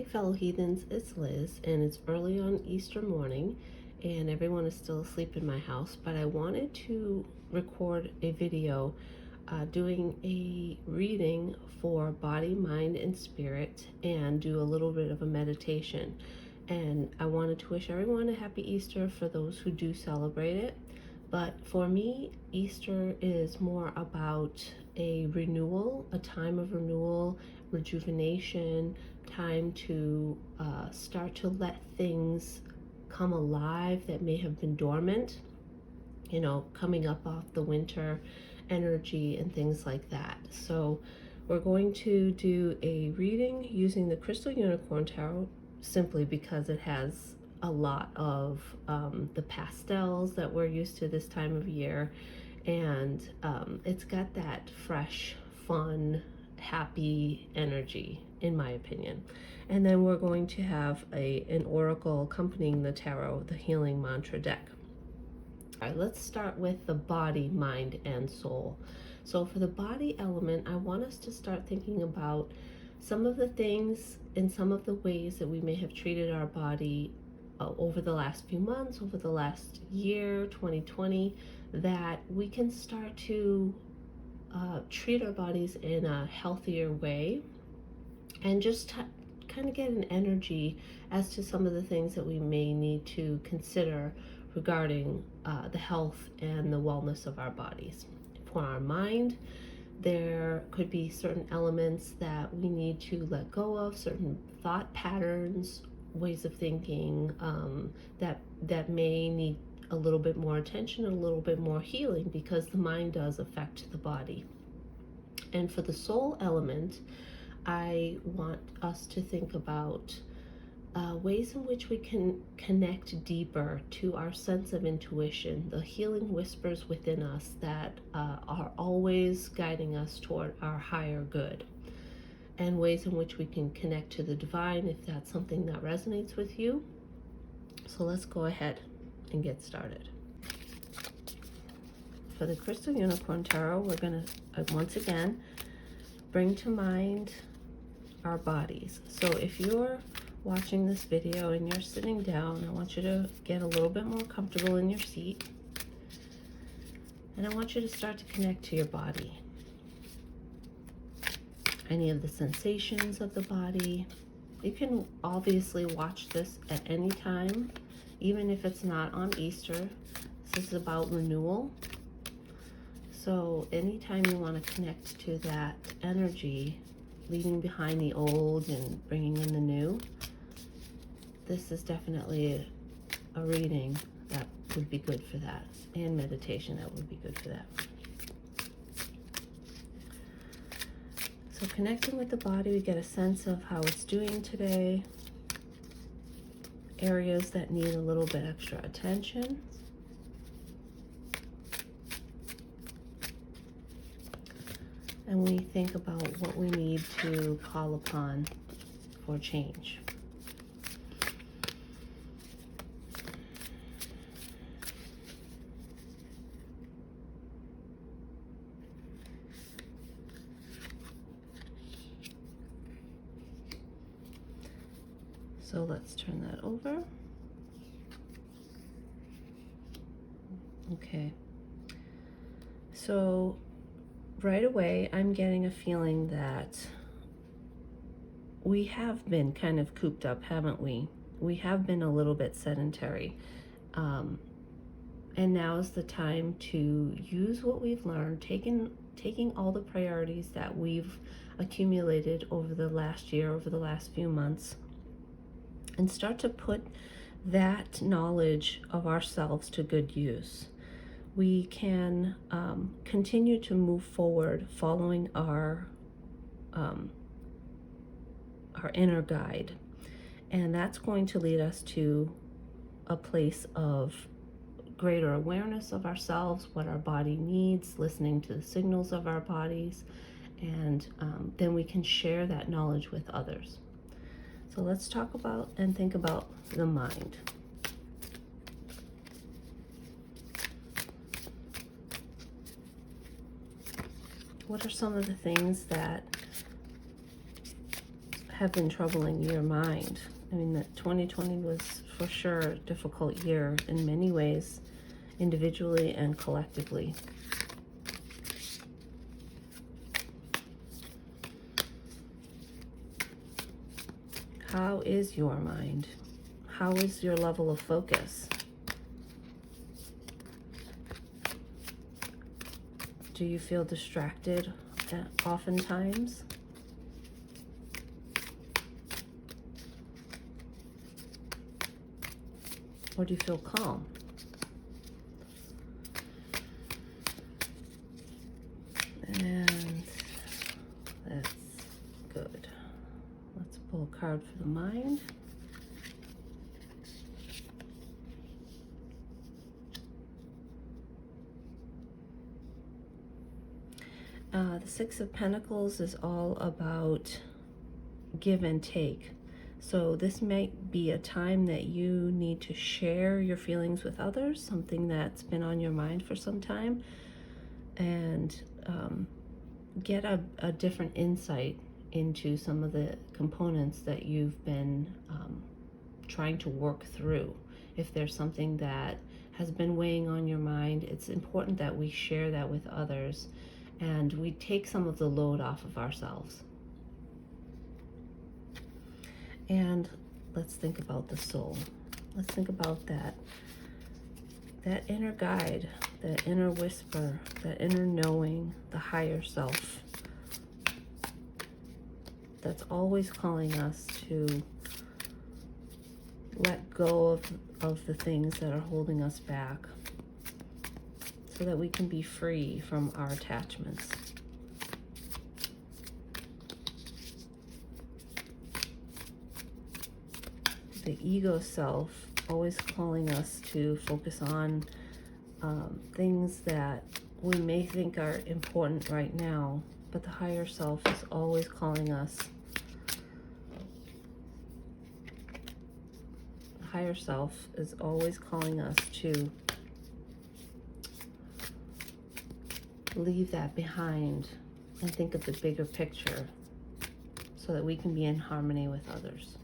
fellow heathens, it's Liz, and it's early on Easter morning, and everyone is still asleep in my house, but I wanted to record a video doing a reading for body, mind, and spirit, and do a little bit of a meditation. And I wanted to wish everyone a happy Easter for those who do celebrate it. But for me, Easter is more about a renewal, a time of renewal, rejuvenation, time to start to let things come alive that may have been dormant, you know, coming up off the winter energy and things like that. So we're going to do a reading using the Crystal Unicorn Tarot, simply because it has a lot of the pastels that we're used to this time of year, and it's got that fresh, fun, happy energy, in my opinion. And then we're going to have an oracle accompanying the tarot, the healing mantra deck. All right, let's start with the body, mind, and soul. So for the body element, I want us to start thinking about some of the things and some of the ways that we may have treated our body over the last few months, over the last year, 2020, that we can start to treat our bodies in a healthier way, and just kind of get an energy as to some of the things that we may need to consider regarding the health and the wellness of our bodies. For our mind, there could be certain elements that we need to let go of, certain thought patterns, ways of thinking that may need a little bit more attention and a little bit more healing, because the mind does affect the body. And for the soul element, I want us to think about ways in which we can connect deeper to our sense of intuition, the healing whispers within us that are always guiding us toward our higher good, and ways in which we can connect to the divine if that's something that resonates with you. So let's go ahead and get started. For the Crystal Unicorn Tarot, we're going to once again bring to mind our bodies. So if you're watching this video and you're sitting down, I want you to get a little bit more comfortable in your seat, and I want you to start to connect to your body. Any of the sensations of the body. You can obviously watch this at any time, even if it's not on Easter. This is about renewal. So anytime you want to connect to that energy, leaving behind the old and bringing in the new, this is definitely a reading that would be good for that, and meditation that would be good for that. So connecting with the body, we get a sense of how it's doing today, areas that need a little bit extra attention. And we think about what we need to call upon for change. So let's turn that over. Okay. So right away, I'm getting a feeling that we have been kind of cooped up, haven't we? We have been a little bit sedentary. And now is the time to use what we've learned, taking all the priorities that we've accumulated over the last year, over the last few months, and start to put that knowledge of ourselves to good use. We can continue to move forward following our inner guide, and that's going to lead us to a place of greater awareness of ourselves, what our body needs, listening to the signals of our bodies, and then we can share that knowledge with others. So let's talk about and think about the mind. What are some of the things that have been troubling your mind. I mean, that 2020 was for sure a difficult year in many ways, individually and collectively. How is your mind? How is your level of focus? Do you feel distracted oftentimes? Or do you feel calm? And that's good. Let's pull a card for the mind. The Six of Pentacles is all about give and take. So this might be a time that you need to share your feelings with others, something that's been on your mind for some time, and get a different insight into some of the components that you've been trying to work through. If there's something that has been weighing on your mind, it's important that we share that with others and we take some of the load off of ourselves. And let's think about the soul. Let's think about that inner guide, that inner whisper, that inner knowing, the higher self that's always calling us to let go of the things that are holding us back so that we can be free from our attachments. The ego self always calling us to focus on things that we may think are important right now, but the higher self is always calling us. The higher self is always calling us to leave that behind and think of the bigger picture so that we can be in harmony with others.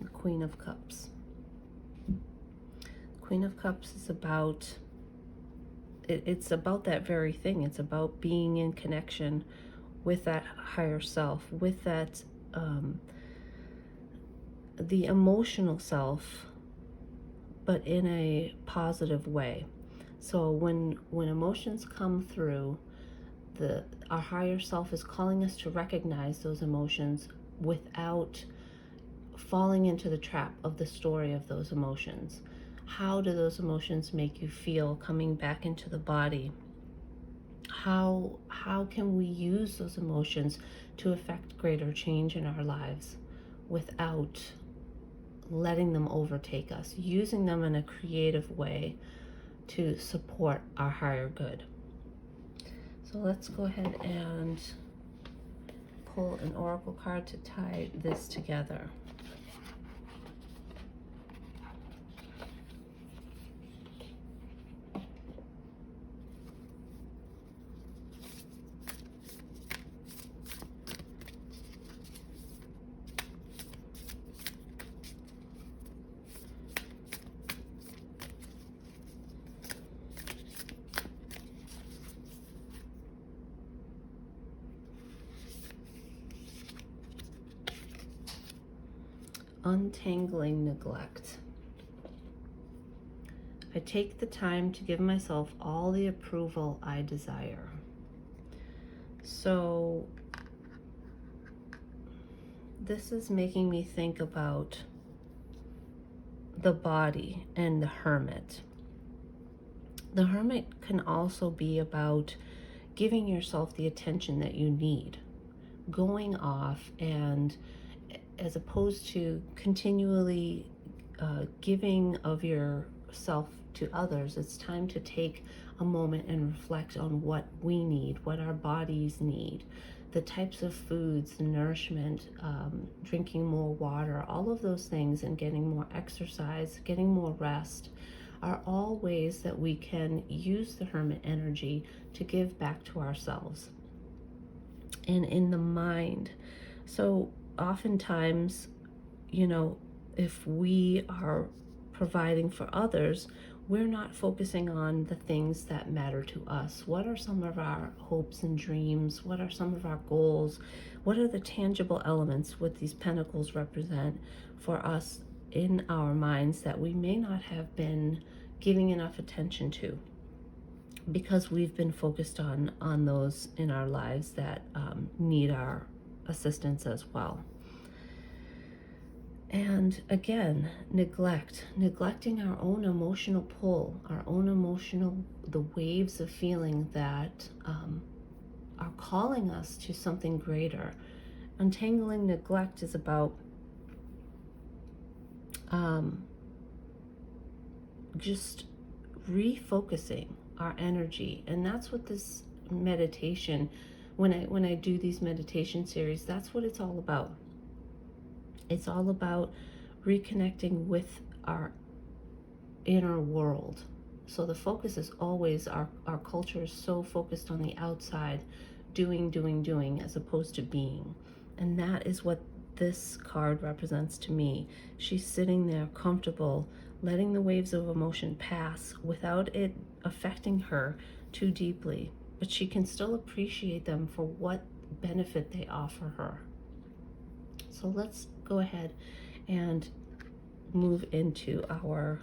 The Queen of Cups. Queen of Cups is about, it's about that very thing. It's about being in connection with that higher self, with that, the emotional self, but in a positive way. So when emotions come through, our higher self is calling us to recognize those emotions without falling into the trap of the story of those emotions. How do those emotions make you feel coming back into the body? How can we use those emotions to affect greater change in our lives without letting them overtake us, using them in a creative way to support our higher good? So let's go ahead and pull an oracle card to tie this together. Untangling neglect. I take the time to give myself all the approval I desire. So this is making me think about the body and the hermit. The hermit can also be about giving yourself the attention that you need, going off, and as opposed to continually giving of yourself to others, it's time to take a moment and reflect on what we need, what our bodies need. the types of foods, the nourishment, drinking more water, all of those things, and getting more exercise, getting more rest, are all ways that we can use the hermit energy to give back to ourselves. And in the mind, so oftentimes, if we are providing for others, we're not focusing on the things that matter to us. What are some of our hopes and dreams? What are some of our goals? What are the tangible elements what these pentacles represent for us in our minds that we may not have been giving enough attention to, because we've been focused on those in our lives that need our assistance as well. And again, neglecting our own emotional pull, the waves of feeling that are calling us to something greater. Untangling neglect is about just refocusing our energy. And that's what this meditation, when I do these meditation series, that's what it's all about. It's all about reconnecting with our inner world. So the focus is always, our culture is so focused on the outside, doing, as opposed to being. And that is what this card represents to me. She's sitting there comfortable, letting the waves of emotion pass without it affecting her too deeply, but she can still appreciate them for what benefit they offer her. So let's go ahead and move into our,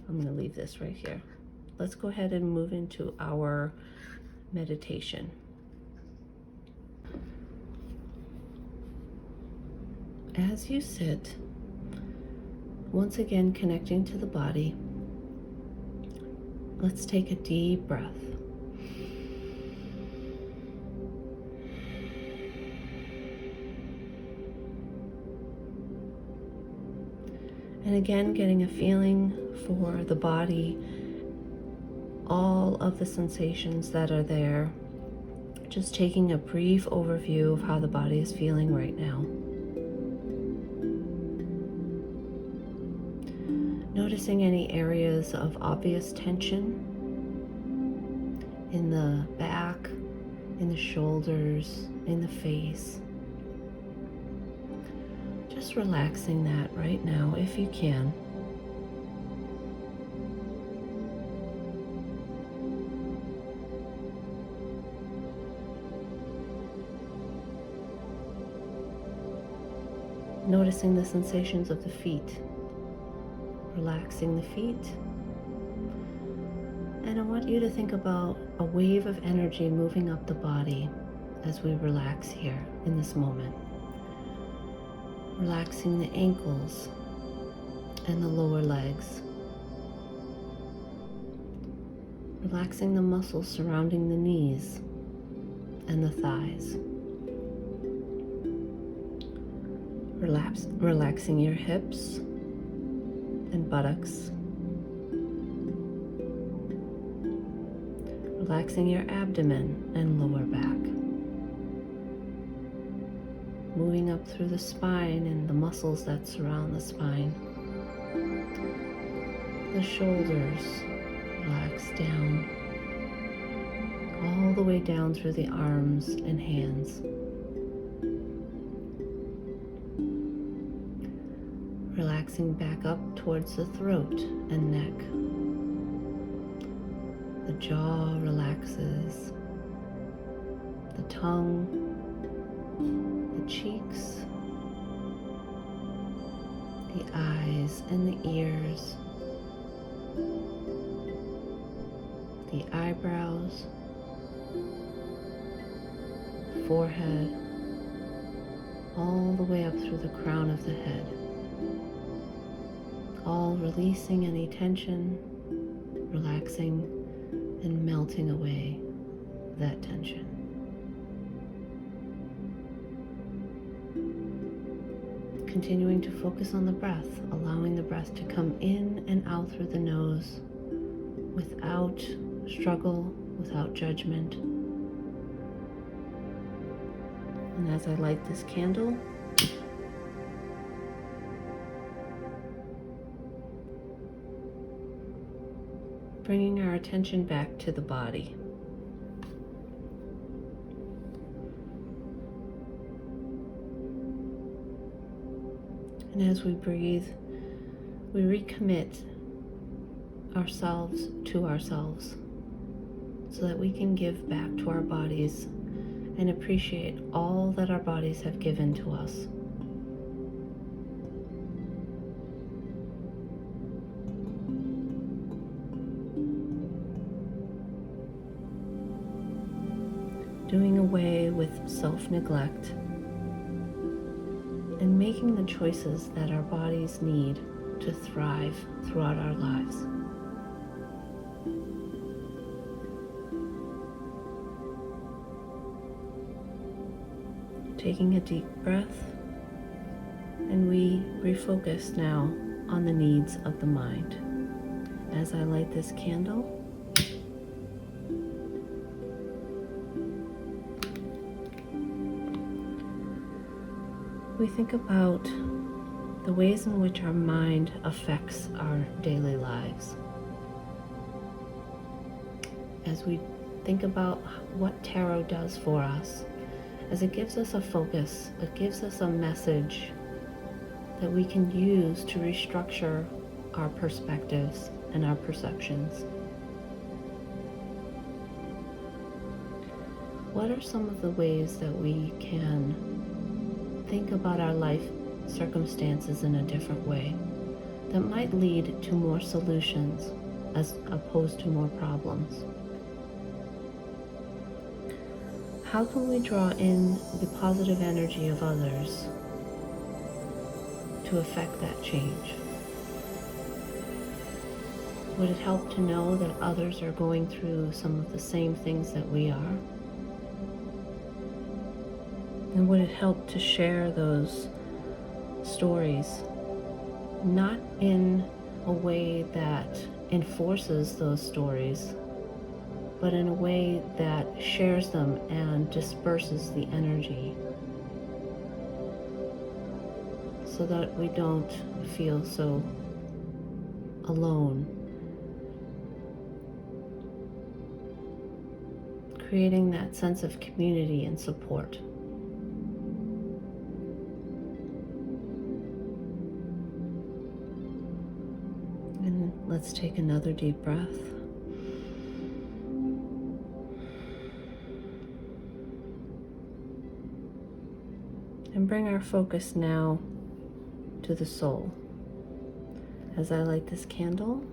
I'm going to leave this right here. Let's go ahead and move into our meditation. As you sit, once again connecting to the body, let's take a deep breath. And again, getting a feeling for the body, all of the sensations that are there. Just taking a brief overview of how the body is feeling right now. Noticing any areas of obvious tension in the back, in the shoulders, in the face. Just relaxing that right now if you can. Noticing the sensations of the feet. Relaxing the feet. And I want you to think about a wave of energy moving up the body as we relax here in this moment. Relaxing the ankles and the lower legs. Relaxing the muscles surrounding the knees and the thighs. Relaxing your hips and buttocks. Relaxing your abdomen and lower back. Moving up through the spine and the muscles that surround the spine. The shoulders, relax down, all the way down through the arms and hands. Relaxing back up towards the throat and neck. The jaw relaxes, the tongue, the cheeks, the eyes and the ears, the eyebrows, forehead, all the way up through the crown of the head. All releasing any tension, relaxing, and melting away that tension. Continuing to focus on the breath, allowing the breath to come in and out through the nose without struggle, without judgment. And as I light this candle, bringing our attention back to the body. And as we breathe, we recommit ourselves to ourselves so that we can give back to our bodies and appreciate all that our bodies have given to us. Doing away with self-neglect and making the choices that our bodies need to thrive throughout our lives. Taking a deep breath, and we refocus now on the needs of the mind. As I light this candle, we think about the ways in which our mind affects our daily lives. As we think about what tarot does for us, as it gives us a focus, it gives us a message that we can use to restructure our perspectives and our perceptions. What are some of the ways that we can think about our life circumstances in a different way that might lead to more solutions as opposed to more problems? How can we draw in the positive energy of others to affect that change? Would it help to know that others are going through some of the same things that we are? And would it help to share those stories, not in a way that enforces those stories, but in a way that shares them and disperses the energy so that we don't feel so alone? Creating that sense of community and support. And let's take another deep breath. And bring our focus now to the soul. As I light this candle,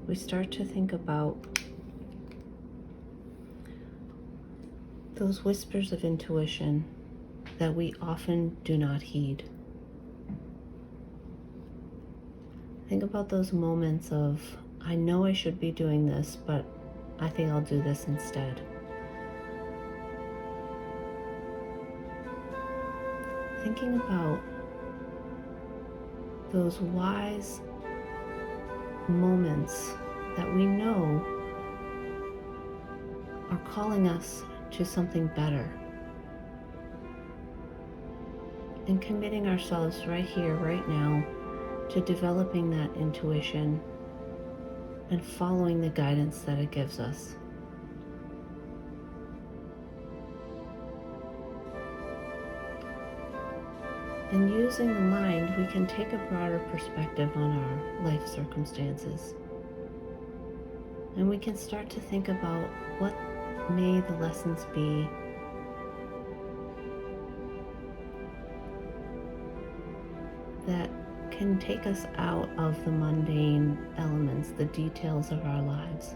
we start to think about those whispers of intuition that we often do not heed. Think about those moments of, I know I should be doing this, but I think I'll do this instead. Thinking about those wise moments that we know are calling us to something better, and committing ourselves right here, right now, to developing that intuition and following the guidance that it gives us. And using the mind, we can take a broader perspective on our life circumstances. And we can start to think about what may the lessons be that can take us out of the mundane elements, the details of our lives.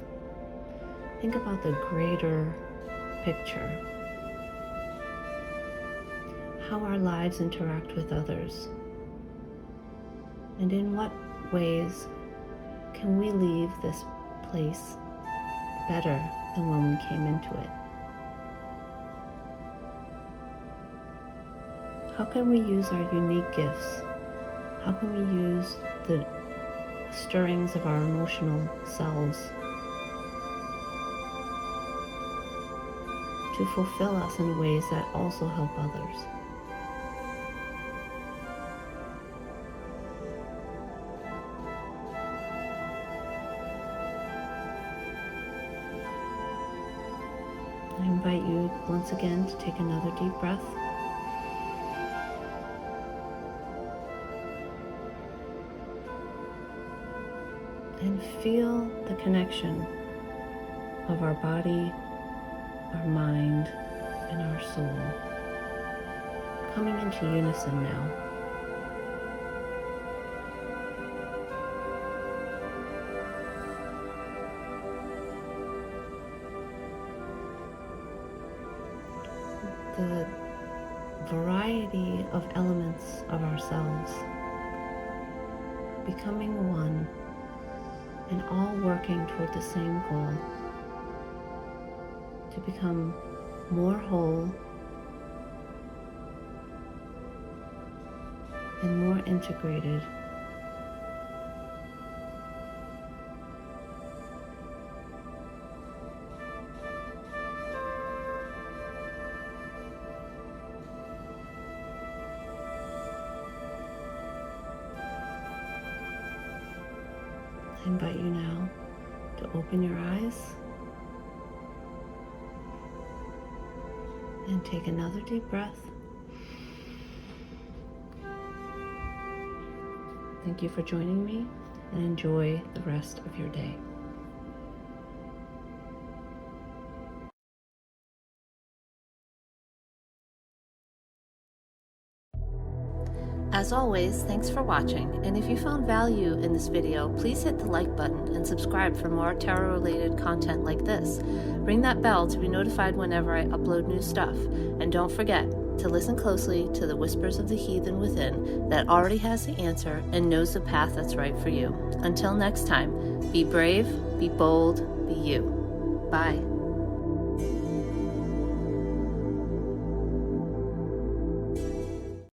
Think about the greater picture, how our lives interact with others, and in what ways can we leave this place better than when we came into it? How can we use our unique gifts? How can we use the stirrings of our emotional selves to fulfill us in ways that also help others. I invite you once again to take another deep breath. And feel the connection of our body, our mind, and our soul coming into unison now. The variety of elements of ourselves becoming one and all working toward the same goal, to become more whole and more integrated. I invite you now to open your eyes and take another deep breath. Thank you for joining me, and enjoy the rest of your day. As always, thanks for watching, and if you found value in this video, please hit the like button and subscribe for more tarot-related content like this. Ring that bell to be notified whenever I upload new stuff, and don't forget to listen closely to the whispers of the heathen within that already has the answer and knows the path that's right for you. Until next time, be brave, be bold, be you. Bye.